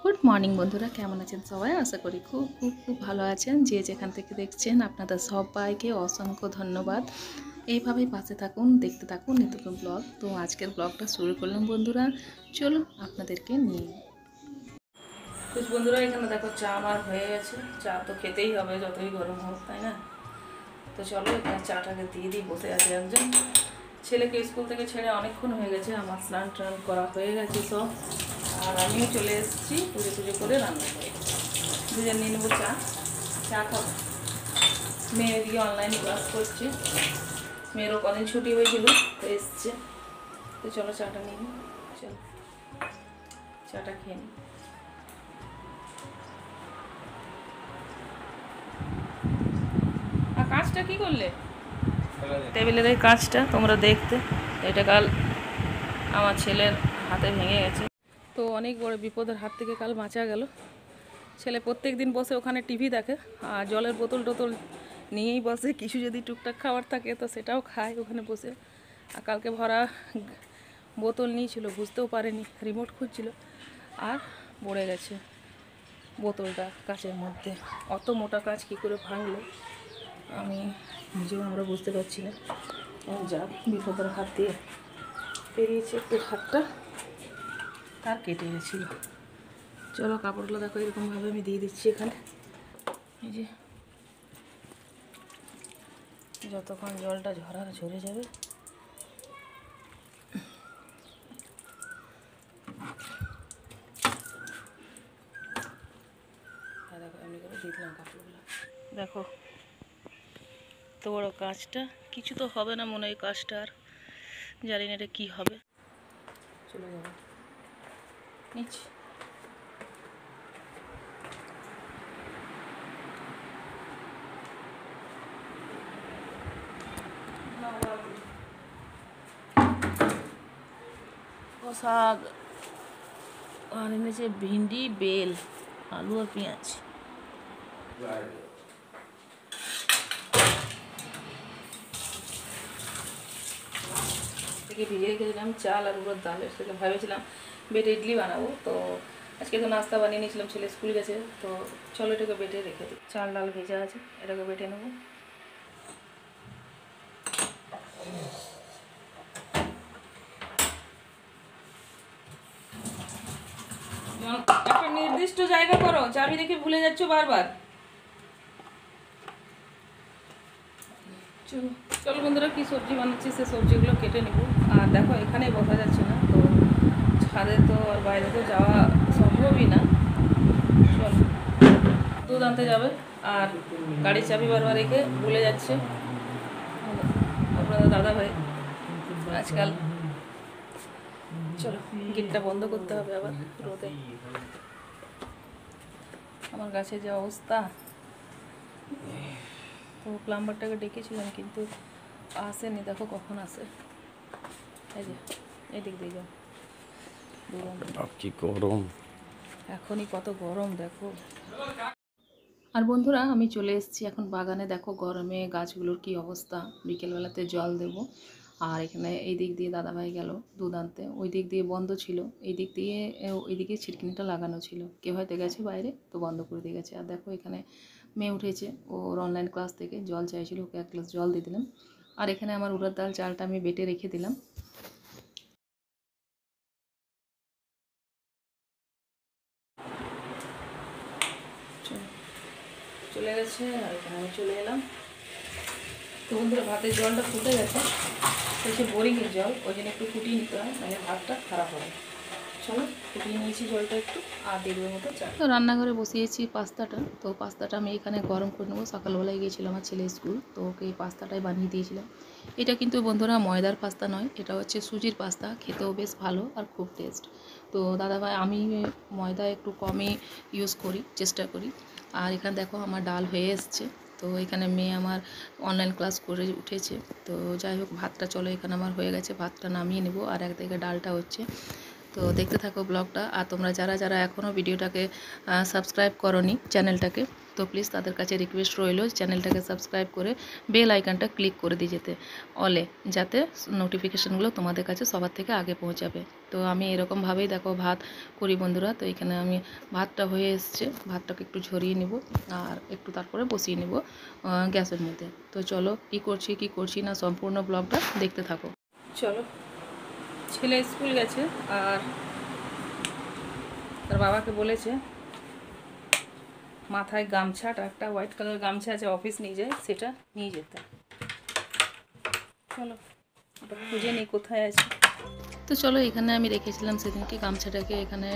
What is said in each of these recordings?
Good morning বন্ধুরা, কেমন আছেন সবাই? আশা করি খুব খুব খুব ভালো আছেন। যে যেখান থেকে দেখছেন আপনাদের সবাইকে অসংখ্য ধন্যবাদ। এইভাবেই পাশে থাকুন, দেখতে থাকুন নিত্যনতুন ব্লগ। তো আজকের ব্লগটা শুরু করলাম বন্ধুরা, চলুন আপনাদেরকে নিয়ে। তো বন্ধুরা, এখানে দেখো চা আমার হয়ে গেছে। চা তো খেতেই হবে যতই গরম হোক, তাই না? তো চলো এখানে চাটাকে দিয়ে দিই। বসে আছে একজন, ছেলেকে স্কুল থেকে ছেড়ে অনেকক্ষণ হয়ে গেছে। আমার স্নান টান করা হয়ে গেছে সব, আর আমিও চলে এসেছি পুজো টুজো করে রান্না করে। দুজন নিয়ে নেবো চা, চা খাবো। মেয়ে এদিকে অনলাইনে ক্লাস করছে, মেয়েরও কদিন ছুটি হয়েছিল তো এসছে। তো চলো চাটা নিয়ে নিই, চলো চাটা খেয়ে নিই। আর কাজটা কি করলে? টেবিলের এই কাজটা তোমরা দেখতে, এটা কাল আমার ছেলের হাতে ভেঙে গেছে। তো অনেক বড় বিপদের হাত থেকে কাল বাঁচা গেল। ছেলে প্রত্যেক দিন বসে ওখানে টিভি দেখে, আর জলের বোতল টোতল নিয়েই বসে। কিছু যদি টুকটাক খাবার থাকে তো সেটাও খায় ওখানে বসে। আর কালকে ভরা বোতল নিয়েছিল, বুঝতেও পারেনি, রিমোট খুঁজছিল আর পড়ে গেছে বোতলটা কাচের মধ্যে। অত মোটা কাচ কী করে ভাঙলো আমি নিজেও আমরা বুঝতে পারছি না। যাক, বিপদের হাত দিয়ে পেরিয়েছে, একটু হাতটা তার কেটে গেছিলো। চলো কাপড়গুলো দেখো এরকমভাবে আমি দিয়ে দিচ্ছি এখানে। এই যে যতক্ষণ জলটা ঝরে যাবে দেখো এমনি করে দিয়ে দিলাম কাপড়গুলো। দেখো তো বড় কাজটা, কিছু তো হবে না মনে হয় কাজটা, আর জানি না এটা কী হবে। চলে যাবে নিচ্ছি। শাক আর এনেছে ভিন্ডি, বেল, আলু আর পেঁয়াজ। থেকে ভিজে রেখেছিলাম চাল আর উড়োর ডাল, সেটা ভেবেছিলাম বেটে ইডলি বানাবো। তো আজকে তো নাস্তা বানিয়ে নিয়েছিলাম, ছেলে স্কুল গেছে। তো চলো এটাকে বেটে রেখে দিই। চাল ডাল ভেজা আছে, এটাকে বেটে নেবো। একটা নির্দিষ্ট জায়গা করো, চাবি দেখে ভুলে যাচ্ছ বারবার। চলো চলো বন্ধুরা, কি সবজি বানাচ্ছি সে সবজিগুলো কেটে নেব। আর দেখো এখানে বসা যাচ্ছে না, তো ছাদে তো আর বাইরে তো যাওয়া সম্ভবই না। চল, দুধ আনতে যাবে আর গাড়ির চাবি বারবার রেখে ভুলে যাচ্ছে আপনাদের দাদা ভাই আজকাল। চলো গেটটা বন্ধ করতে হবে আবার রোদে। আমার গাছে যে অবস্থা, তো প্লাম্বারটাকে ডেকেছিলাম কিন্তু আসেনি। দেখো কখন আসে। এই যে এদিক দিয়ে যাও, কি গরম এখনই, কত গরম দেখো। আর বন্ধুরা আমি চলে এসেছি এখন বাগানে। দেখো গরমে গাছগুলোর কি অবস্থা। বিকেলবেলাতে জল দেব। আর এখানে এই দিক দিয়ে দাদাভাই গেল দুধ আনতে, ওই দিক দিয়ে বন্ধ ছিল, এই দিক দিয়ে ওইদিকে ছিটকিনিটা লাগানো ছিল, কেউ হয়তো গেছে বাইরে তো বন্ধ করে দিয়ে গেছে। আর দেখো এখানে মেয়ে উঠেছে, ওর অনলাইন ক্লাস থেকে জল চাইছিল, ওকে এক গ্লাস জল দিয়ে দিলাম। আর এখানে আমার উড়ার ডাল চালটা আমি বেটে রেখে দিলাম। চলে গেছে, আর এখানে আমি চলে এলাম। তো বন্ধুরা ভাতের জলটা ফুটে গেছে, হচ্ছে বোরিংয়ের জল, ওই জন্য একটু ফুটিয়ে নিতে হয়, নাহলে ভাতটা খারাপ হবে। চলো ফুটিয়ে নিয়েছি জলটা একটু, আর দেড়ের মতো চা। তো রান্নাঘরে বসিয়েছি পাস্তাটা। তো পাস্তাটা আমি এখানে গরম করে নেবো। সকালবেলায় গিয়েছিলাম আমার ছেলে স্কুল, তো ওকে এই পাস্তাটাই বানিয়ে দিয়েছিলাম। এটা কিন্তু বন্ধুরা ময়দার পাস্তা নয়, এটা হচ্ছে সুজির পাস্তা। খেতেও বেশ ভালো আর খুব টেস্ট। তো দাদাভাই আমি ময়দা একটু কমই ইউজ করি, চেষ্টা করি। আর এখানে দেখো আমার ডাল হয়ে এসছে। তো এখানে মেয়ে আমার অনলাইন ক্লাস করে উঠেছে। তো যাই হোক ভাতটা চলো এখানে আমার হয়ে গেছে, ভাতটা নামিয়ে নেব। আর একদিকে ডালটা হচ্ছে। তো দেখতে থাকো ব্লগটা। আর তোমরা যারা যারা এখনও ভিডিওটাকে সাবস্ক্রাইব করোনি চ্যানেলটাকে, তো প্লিজ তাদের কাছে রিকোয়েস্ট রইল চ্যানেলটাকে সাবস্ক্রাইব করে বেল আইকনটা ক্লিক করে দিয়ে যেতে অলে, যাতে নোটিফিকেশানগুলো তোমাদের কাছে সবার থেকে আগে পৌঁছাবে। তো আমি এরকমভাবেই দেখো ভাত করি বন্ধুরা। তো এখানে আমি ভাতটা হয়ে এসছে, ভাতটাকে একটু ঝরিয়ে নেব আর একটু তারপরে বসিয়ে নেব গ্যাসের মধ্যে। তো চলো কি করছি না সম্পূর্ণ ব্লগটা দেখতে থাকো। চলো, ছেলে স্কুল গেছে আর তার বাবাকে বলেছে মাথায় গামছাটা, একটা হোয়াইট কালার গামছা আছে, অফিস নিয়ে যায়, সেটা নিয়ে যেতে। চলো ওটা খুঁজে নিই কোথায় আছে। তো চলো, এখানে আমি রেখেছিলাম সেদিনকে গামছাটাকে এখানে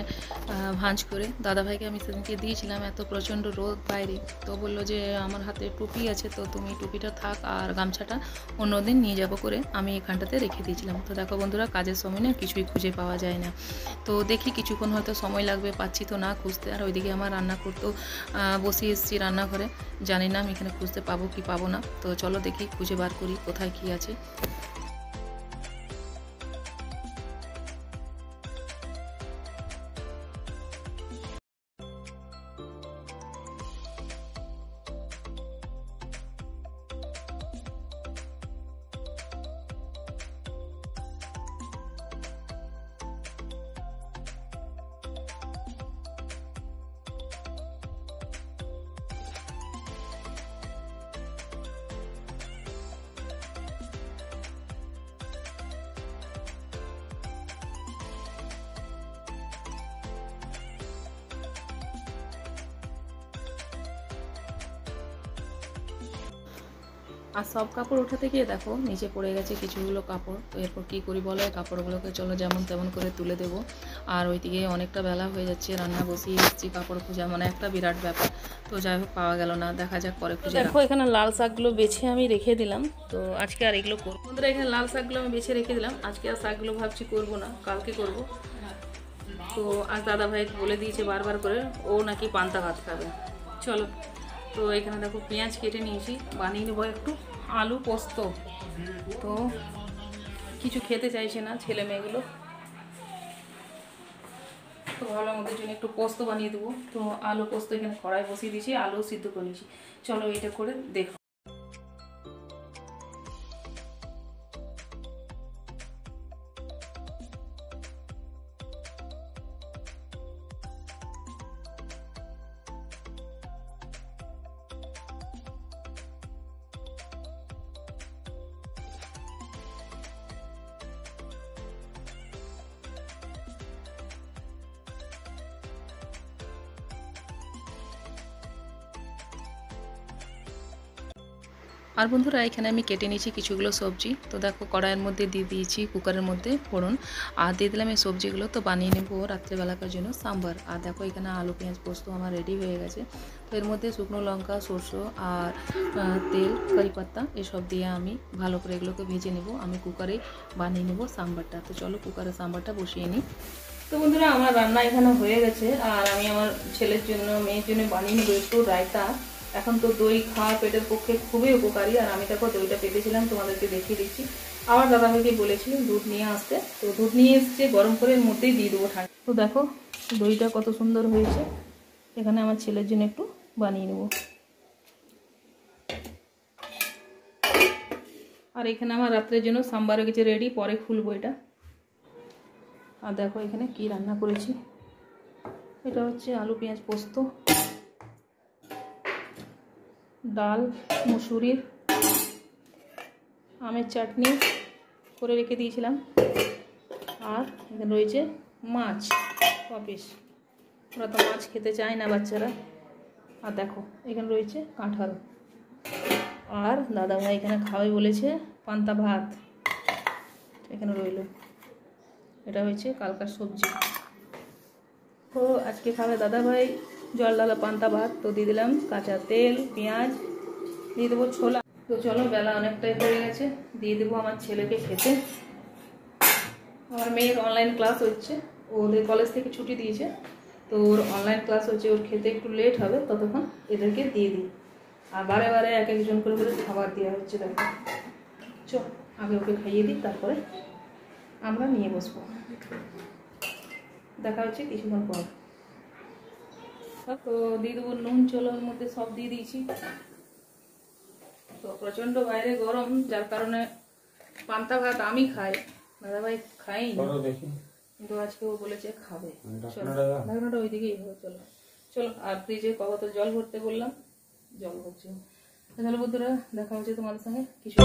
ভাঁজ করে। দাদাভাইকে আমি সেদিনকে দিয়েছিলাম, এত প্রচণ্ড রোদ বাইরে, তো বললো যে আমার হাতে টুপি আছে, তো তুমি টুপিটা থাক আর গামছাটা অন্যদিন নিয়ে যাব করে আমি এখানটাতে রেখে দিয়েছিলাম। তো দেখো বন্ধুরা, কাজের সময় না কিছুই খুঁজে পাওয়া যায় না। তো দেখি কিছুক্ষণ হয়তো সময় লাগবে, পাচ্ছি তো না খুঁজতে। আর ওইদিকে আমার রান্না করতেও বসিয়ে এসেছি রান্নাঘরে, জানি না আমি এখানে খুঁজতে পাবো কি পাবো না। তো চলো দেখি খুঁজে বার করি কোথায় কী আছে। আর সব কাপড় উঠাতে গিয়ে দেখো নিচে পড়ে গেছে কিছুগুলো কাপড়। তো এরপর কী করি বলো, কাপড়গুলোকে চলো যেমন তেমন করে তুলে দেবো। আর ওইদিকে অনেকটা বেলা হয়ে যাচ্ছে, রান্না বসিয়ে এসেছি, কাপড় খোঁজা মানে একটা বিরাট ব্যাপার। তো যাই হোক, পাওয়া গেল না, দেখা যাক পরে খুঁজে। দেখো এখানে লাল শাকগুলো বেছে আমি রেখে দিলাম। তো আজকে আর এগুলো করবো বন্ধুরা, এখানে লাল শাকগুলো আমি বেছে রেখে দিলাম। আজকে আর শাকগুলো ভাবছি করবো না, কালকে করব। তো আজ দাদাভাই বলে দিয়েছে বারবার করে, ও নাকি পান্তা ভাত খাবে। চলো, তো এখানে দেখো পেঁয়াজ কেটে নিয়েছি, বানিয়ে নেবো একটু আলু পোস্ত। তো কিছু খেতে চাইছে না ছেলে মেয়েগুলো, তো ভাবলাম ওদের জন্য একটু পোস্ত বানিয়ে দেবো। তো আলু পোস্ত এখানে কড়াই বসিয়ে দিয়েছি, আলু সিদ্ধ করে নিয়েছি। চলো এটা করে দেখো। আর বন্ধুরা, এখানে আমি কেটে নিয়েছি কিছুগুলো সবজি। তো দেখো কড়াইয়ের মধ্যে দিয়ে দিয়েছি, কুকারের মধ্যে ফোড়ন, আর দিয়ে দিলাম এই সবজিগুলো। তো বানিয়ে নেবো রাত্রেবেলাকার জন্য সাম্বার। আর দেখো এখানে আলু পেঁয়াজ পোস্ত আমার রেডি হয়ে গেছে। তো এর মধ্যে শুকনো লঙ্কা, সরষে আর তেল, কারি পাতা এসব দিয়ে আমি ভালো করে এগুলোকে ভেজে নেব। আমি কুকারে বানিয়ে নেব সাম্বারটা। তো চলো কুকারে সাম্বারটা বসিয়ে নিই। তো বন্ধুরা, আমার রান্না এখানে হয়ে গেছে। আর আমি আমার ছেলের জন্য মেয়ের জন্য বানিয়ে নেবো একটু রায়তা। এখন তো দই খাওয়া পেটের পক্ষে খুবই উপকারী। আর আমি দেখো দইটা পেতেছিলাম, তোমাদেরকে দেখিয়ে দিচ্ছি। আমার দাদাভাইকে বলেছি দুধ নিয়ে আসতে, তো দুধ নিয়ে এসছে, গরম করে এর মধ্যেই দিয়ে দেবো ঠান্ডা। তো দেখো দইটা কত সুন্দর হয়েছে। এখানে আমার ছেলের জন্য একটু বানিয়ে নেব। আর এখানে আমার রাত্রের জন্য সাম্বার হয়ে গেছে রেডি, পরে খুলবো এটা। আর দেখো এখানে কি রান্না করেছি, এটা হচ্ছে আলু পেঁয়াজ পোস্ত, ডাল মুসুরির, আমের চাটনি করে রেখে দিয়েছিলাম, আর এখানে রয়েছে মাছ ক পিস। ওরা তো মাছ খেতে চায় না বাচ্চারা। আর দেখো এখানে রয়েছে কাঁঠাল, আর দাদাভাই এখানে খাওয়াই বলেছে পান্তা ভাত এখানে রইল। এটা হয়েছে কালকার সবজি। তো আজকে খাবে দাদাভাই জল ডালা পান্তা ভাত। তো দিয়ে দিলাম কাঁচা তেল, পেঁয়াজ, দিয়ে দেবো ছোলা। তো চলো বেলা অনেকটাই হয়ে গেছে, দিয়ে দেবো আমার ছেলেকে খেতে। আমার মেয়ের অনলাইন ক্লাস হচ্ছে, ওদের কলেজ থেকে ছুটি দিয়েছে, তো ওর অনলাইন ক্লাস হচ্ছে, ওর খেতে একটু লেট হবে, ততক্ষণ এদেরকে দিয়ে দিই। আর বারে বারে এক একজন করে করে খাবার দেওয়া হচ্ছে। দেখো চল আগে ওকে খাইয়ে দিই, তারপরে আমরা নিয়ে বসবো। দেখা হচ্ছে কিছুক্ষণ পর। তো দিয়ে দেবো নুন, চলোর মধ্যে সব দিয়ে দিয়েছি। তো প্রচন্ড বাইরে গরম, যার কারণে পান্তা ভাত আমি খাই, দাদাভাই খাই না, কিন্তু আজকে ও বলেছে খাবে। চলো ঢাকনাটা ওইদিকেই হবে। চলো চলো, আর ফ্রিজে কত জল ভরতে বললাম, জল ভরছি। তাহলে বন্ধুরা দেখা হচ্ছে তোমাদের সঙ্গে কিছু।